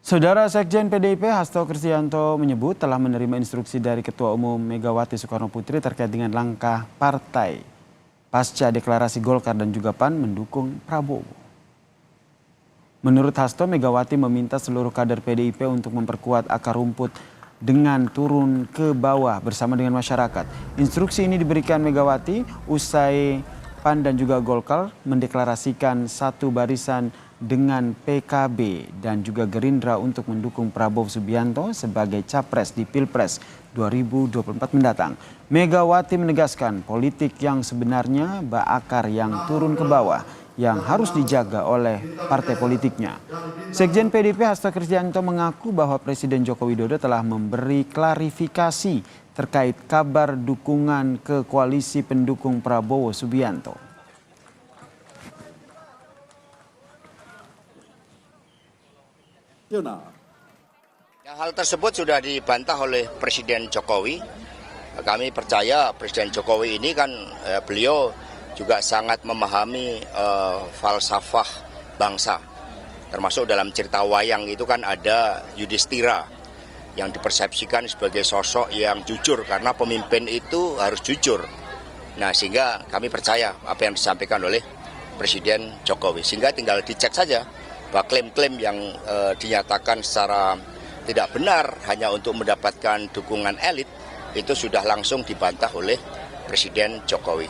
Saudara Sekjen PDIP Hasto Kristianto menyebut telah menerima instruksi dari Ketua Umum Megawati Soekarno Putri terkait dengan langkah partai pasca deklarasi Golkar dan juga PAN mendukung Prabowo. Menurut Hasto, Megawati meminta seluruh kader PDIP untuk memperkuat akar rumput dengan turun ke bawah bersama dengan masyarakat. Instruksi ini diberikan Megawati usai PAN dan juga Golkar mendeklarasikan satu barisan dengan PKB dan juga Gerindra untuk mendukung Prabowo Subianto sebagai capres di Pilpres 2024 mendatang. Megawati menegaskan politik yang sebenarnya bakar yang turun ke bawah yang harus dijaga oleh partai politiknya. Sekjen PDIP Hasto Kristianto mengaku bahwa Presiden Joko Widodo telah memberi klarifikasi terkait kabar dukungan ke koalisi pendukung Prabowo Subianto. Hal tersebut sudah dibantah oleh Presiden Jokowi. Kami percaya Presiden Jokowi ini kan beliau juga sangat memahami falsafah bangsa. Termasuk dalam cerita wayang itu kan ada Yudhistira yang dipersepsikan sebagai sosok yang jujur karena pemimpin itu harus jujur. Nah, sehingga kami percaya apa yang disampaikan oleh Presiden Jokowi. Sehingga tinggal dicek saja bahwa klaim-klaim yang dinyatakan secara tidak benar hanya untuk mendapatkan dukungan elit itu sudah langsung dibantah oleh Presiden Jokowi.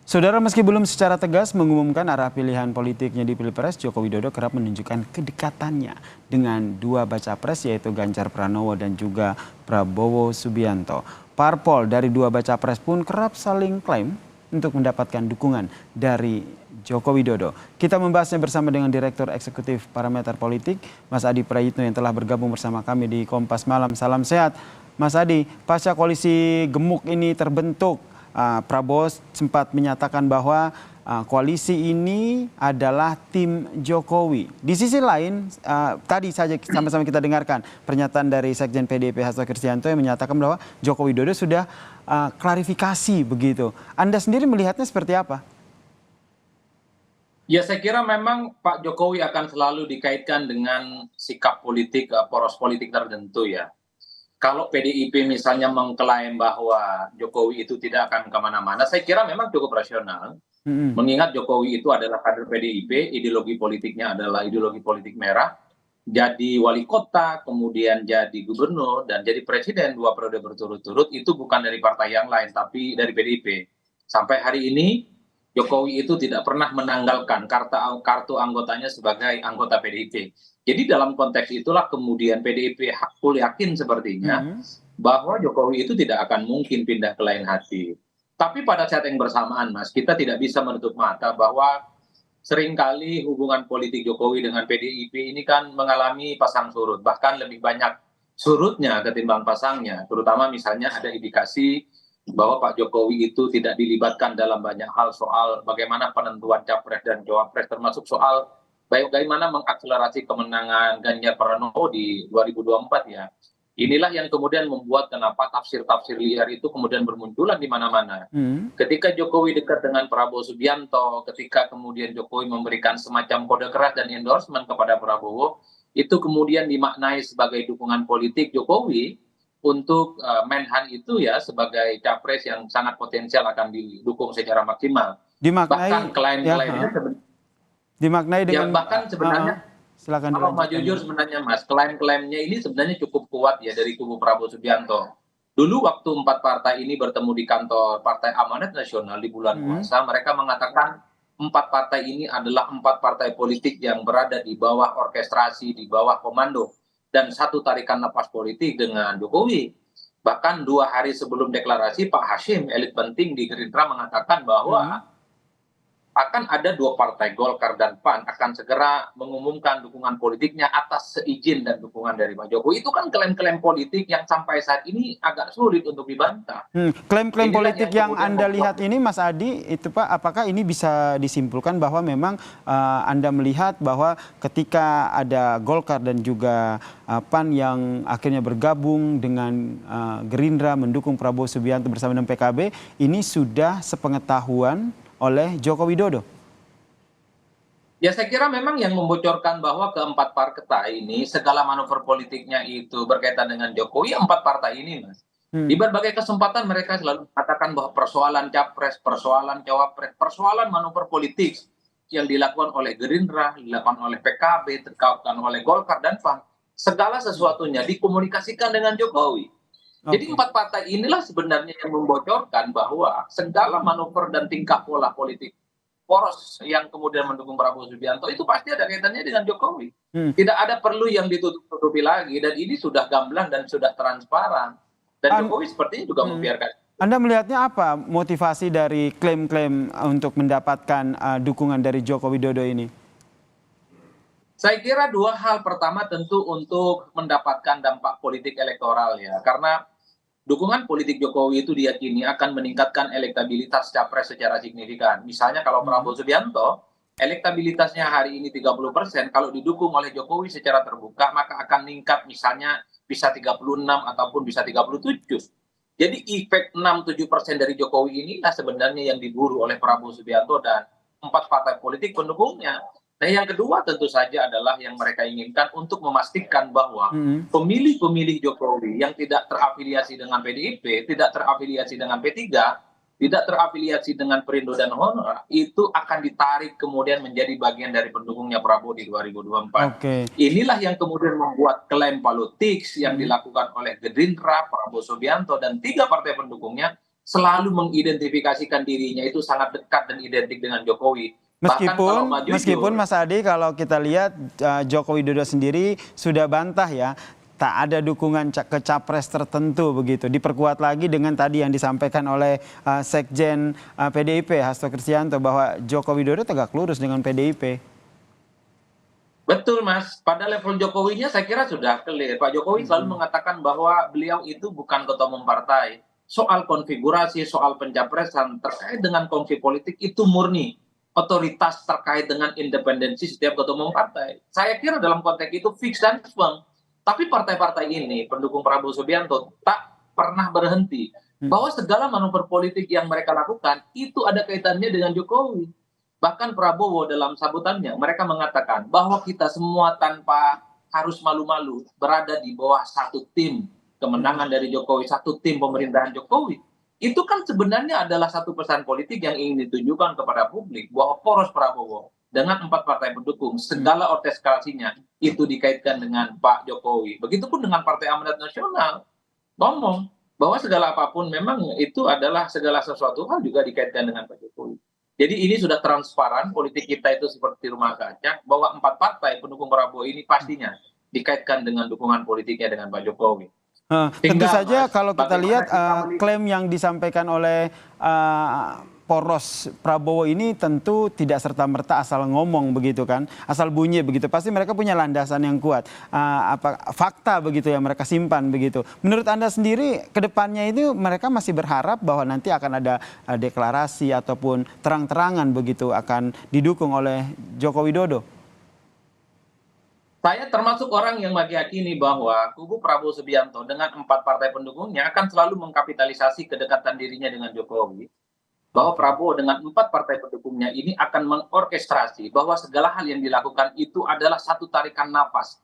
Saudara, meski belum secara tegas mengumumkan arah pilihan politiknya di Pilpres, Joko Widodo kerap menunjukkan kedekatannya dengan dua baca pres yaitu Ganjar Pranowo dan juga Prabowo Subianto. Parpol dari dua baca pres pun kerap saling klaim untuk mendapatkan dukungan dari Joko Widodo. Kita membahasnya bersama dengan Direktur Eksekutif Parameter Politik, Mas Adi Prayitno yang telah bergabung bersama kami di Kompas Malam. Salam sehat, Mas Adi. Pasca koalisi gemuk ini terbentuk, Prabowo sempat menyatakan bahwa koalisi ini adalah tim Jokowi. Di sisi lain, tadi saja sama-sama kita dengarkan pernyataan dari Sekjen PDIP Hasto Kristianto yang menyatakan bahwa Joko Widodo sudah klarifikasi begitu. Anda sendiri melihatnya seperti apa? Ya, saya kira memang Pak Jokowi akan selalu dikaitkan dengan sikap politik, poros politik tertentu ya. Kalau PDIP misalnya mengklaim bahwa Jokowi itu tidak akan kemana-mana, saya kira memang cukup rasional. Mengingat Jokowi itu adalah kader PDIP, ideologi politiknya adalah ideologi politik merah. Jadi wali kota, kemudian jadi gubernur, dan jadi presiden 2 periode berturut-turut, itu bukan dari partai yang lain, tapi dari PDIP. Sampai hari ini, Jokowi itu tidak pernah menanggalkan kartu anggotanya sebagai anggota PDIP. Jadi dalam konteks itulah kemudian PDIP yakin sepertinya bahwa Jokowi itu tidak akan mungkin pindah ke lain hati. Tapi pada saat yang bersamaan, Mas, kita tidak bisa menutup mata bahwa seringkali hubungan politik Jokowi dengan PDIP ini kan mengalami pasang surut. Bahkan lebih banyak surutnya ketimbang pasangnya. Terutama misalnya ada indikasi bahwa Pak Jokowi itu tidak dilibatkan dalam banyak hal soal bagaimana penentuan capres dan cawapres, termasuk soal bagaimana mengakselerasi kemenangan Ganjar Pranowo di 2024 ya. Inilah yang kemudian membuat kenapa tafsir-tafsir liar itu kemudian bermunculan di mana-mana. Ketika Jokowi dekat dengan Prabowo Subianto, ketika kemudian Jokowi memberikan semacam kode keras dan endorsement kepada Prabowo, itu kemudian dimaknai sebagai dukungan politik Jokowi untuk Menhan itu ya sebagai capres yang sangat potensial akan didukung secara maksimal. Bahkan klaim-klaimnya dimaknai dengan bahkan sebenarnya silakan kalau mau jujur sebenarnya Mas, klaim-klaimnya ini sebenarnya cukup kuat ya dari kubu Prabowo Subianto. Dulu waktu 4 partai ini bertemu di kantor Partai Amanat Nasional di bulan puasa, mereka mengatakan 4 partai ini adalah 4 partai politik yang berada di bawah orkestrasi, di bawah komando dan satu tarikan napas politik dengan Jokowi. Bahkan 2 hari sebelum deklarasi, Pak Hashim, elit penting di Gerindra, mengatakan bahwa akan ada 2 partai Golkar dan PAN akan segera mengumumkan dukungan politiknya atas seizin dan dukungan dari Pak Jokowi. Itu kan klaim-klaim politik yang sampai saat ini agak sulit untuk dibantah. Klaim-klaim politik yang Anda lihat ini, Mas Adi, itu Pak, apakah ini bisa disimpulkan bahwa memang Anda melihat bahwa ketika ada Golkar dan juga PAN yang akhirnya bergabung dengan Gerindra mendukung Prabowo Subianto bersama dengan PKB, ini sudah sepengetahuan oleh Joko Widodo? Ya saya kira memang yang membocorkan bahwa keempat partai ini segala manuver politiknya itu berkaitan dengan Jokowi, empat partai ini, Mas. Di Hmm. berbagai kesempatan mereka selalu mengatakan bahwa persoalan capres, persoalan cawapres, persoalan manuver politik yang dilakukan oleh Gerindra, dilakukan oleh PKB, dilakukan oleh Golkar dan PAN, segala sesuatunya dikomunikasikan dengan Jokowi. Jadi Oke. empat partai inilah sebenarnya yang membocorkan bahwa segala manuver dan tingkah pola politik poros yang kemudian mendukung Prabowo Subianto itu pasti ada kaitannya dengan Jokowi. Hmm. Tidak ada perlu yang ditutup-tutupi lagi dan ini sudah gamblang dan sudah transparan. Dan An- Jokowi sepertinya juga hmm. membiarkan. Anda melihatnya apa motivasi dari klaim-klaim untuk mendapatkan dukungan dari Joko Widodo ini? Saya kira dua hal. Pertama tentu untuk mendapatkan dampak politik elektoral ya. Karena dukungan politik Jokowi itu diyakini akan meningkatkan elektabilitas capres secara signifikan. Misalnya kalau Hmm. Prabowo Subianto, elektabilitasnya hari ini 30%, kalau didukung oleh Jokowi secara terbuka, maka akan meningkat misalnya bisa 36 ataupun bisa 37. Jadi efek 6-7% dari Jokowi inilah sebenarnya yang diburu oleh Prabowo Subianto dan empat partai politik pendukungnya. Nah yang kedua tentu saja adalah yang mereka inginkan untuk memastikan bahwa Hmm. pemilih-pemilih Jokowi yang tidak terafiliasi dengan PDIP, tidak terafiliasi dengan P3, tidak terafiliasi dengan Perindo dan Honor, itu akan ditarik kemudian menjadi bagian dari pendukungnya Prabowo di 2024. Oke. Inilah yang kemudian membuat klaim politik yang Hmm. dilakukan oleh Gerindra, Prabowo Subianto, dan tiga partai pendukungnya selalu mengidentifikasikan dirinya itu sangat dekat dan identik dengan Jokowi. Bahkan kalau mau Meskipun jujur, Mas Adi kalau kita lihat Joko Widodo sendiri sudah bantah ya, tak ada dukungan ke capres tertentu begitu. Diperkuat lagi dengan tadi yang disampaikan oleh Sekjen PDIP Hasto Kristianto bahwa Joko Widodo tegak lurus dengan PDIP. betul Mas, pada level Jokowinya saya kira sudah clear. Pak Jokowi selalu Mm-mm. mengatakan bahwa beliau itu bukan ketua umum partai. Soal konfigurasi, soal pencapresan terkait dengan konflik politik itu murni otoritas terkait dengan independensi setiap ketua umum partai. Saya kira dalam konteks itu fix dan firm. Tapi partai-partai ini pendukung Prabowo Subianto tak pernah berhenti bahwa segala manuver politik yang mereka lakukan itu ada kaitannya dengan Jokowi. Bahkan Prabowo dalam sambutannya mereka mengatakan bahwa kita semua tanpa harus malu-malu berada di bawah satu tim kemenangan Mm-mm. dari Jokowi, satu tim pemerintahan Jokowi. Itu kan sebenarnya adalah satu pesan politik yang ingin ditunjukkan kepada publik bahwa poros Prabowo dengan empat partai pendukung segala orkestrasinya itu dikaitkan dengan Pak Jokowi. Begitupun dengan Partai Amanat Nasional ngomong bahwa segala apapun memang itu adalah segala sesuatu hal juga dikaitkan dengan Pak Jokowi. Jadi ini sudah transparan politik kita itu seperti rumah kaca bahwa empat partai pendukung Prabowo ini pastinya dikaitkan dengan dukungan politiknya dengan Pak Jokowi. Tentu Tinggal saja Mas, kalau kita lihat bagaimana kita melihat. klaim yang disampaikan oleh poros Prabowo ini tentu tidak serta-merta asal ngomong begitu kan, asal bunyi begitu. Pasti mereka punya landasan yang kuat, fakta begitu yang mereka simpan begitu. Menurut Anda sendiri ke depannya itu mereka masih berharap bahwa nanti akan ada deklarasi ataupun terang-terangan begitu akan didukung oleh Joko Widodo? Saya termasuk orang yang meyakini bahwa kubu Prabowo Subianto dengan empat partai pendukungnya akan selalu mengkapitalisasi kedekatan dirinya dengan Jokowi. Bahwa Oke. Prabowo dengan empat partai pendukungnya ini akan mengorkestrasi bahwa segala hal yang dilakukan itu adalah satu tarikan nafas,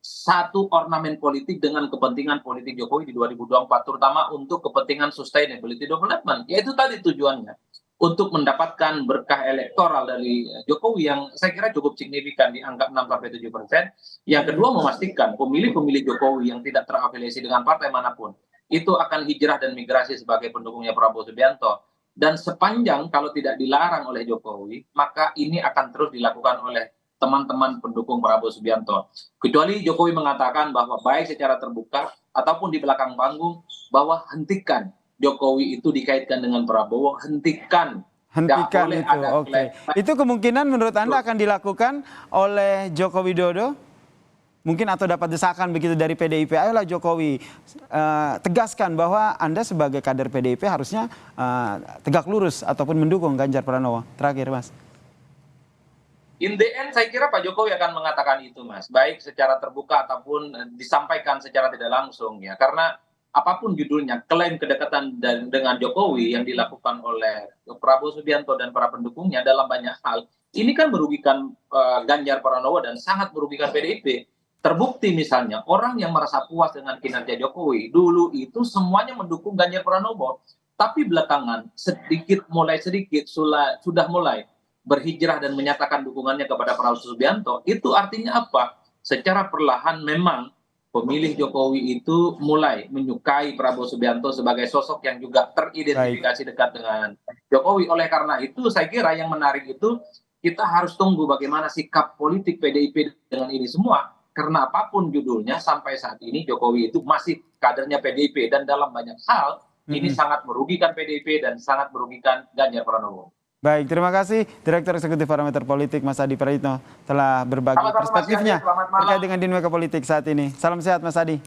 satu ornamen politik dengan kepentingan politik Jokowi di 2024, terutama untuk kepentingan sustainability development. Yaitu tadi tujuannya, untuk mendapatkan berkah elektoral dari Jokowi yang saya kira cukup signifikan di angka 6-7%. Yang kedua, memastikan pemilih-pemilih Jokowi yang tidak terafiliasi dengan partai manapun itu akan hijrah dan migrasi sebagai pendukungnya Prabowo Subianto. Dan sepanjang kalau tidak dilarang oleh Jokowi, maka ini akan terus dilakukan oleh teman-teman pendukung Prabowo Subianto. Kecuali Jokowi mengatakan bahwa baik secara terbuka ataupun di belakang panggung bahwa hentikan Jokowi itu dikaitkan dengan Prabowo, hentikan. Tidak Hentikan boleh itu, ada oke. klaim. Itu kemungkinan menurut Anda akan dilakukan oleh Joko Widodo? Mungkin atau dapat desakan begitu dari PDIP, ayolah Jokowi tegaskan bahwa Anda sebagai kader PDIP harusnya tegak lurus ataupun mendukung Ganjar Pranowo. Terakhir Mas. In the end, saya kira Pak Jokowi akan mengatakan itu, Mas. Baik secara terbuka ataupun disampaikan secara tidak langsung ya. Karena apapun judulnya, klaim kedekatan dengan Jokowi yang dilakukan oleh Prabowo Subianto dan para pendukungnya dalam banyak hal, ini kan merugikan Ganjar Pranowo dan sangat merugikan PDIP. Terbukti misalnya orang yang merasa puas dengan kinerja Jokowi dulu itu semuanya mendukung Ganjar Pranowo, tapi belakangan mulai sedikit sudah mulai berhijrah dan menyatakan dukungannya kepada Prabowo Subianto. Itu artinya apa? Secara perlahan memang pemilih Jokowi itu mulai menyukai Prabowo Subianto sebagai sosok yang juga teridentifikasi dekat dengan Jokowi. Oleh karena itu saya kira yang menarik itu kita harus tunggu bagaimana sikap politik PDIP dengan ini semua. Karena apapun judulnya sampai saat ini Jokowi itu masih kadernya PDIP dan dalam banyak hal ini sangat merugikan PDIP dan sangat merugikan Ganjar Pranowo. Baik, terima kasih Direktur Eksekutif Parameter Politik Mas Adi Praitno telah berbagi perspektifnya terkait dengan dinamika politik saat ini. Salam sehat Mas Adi.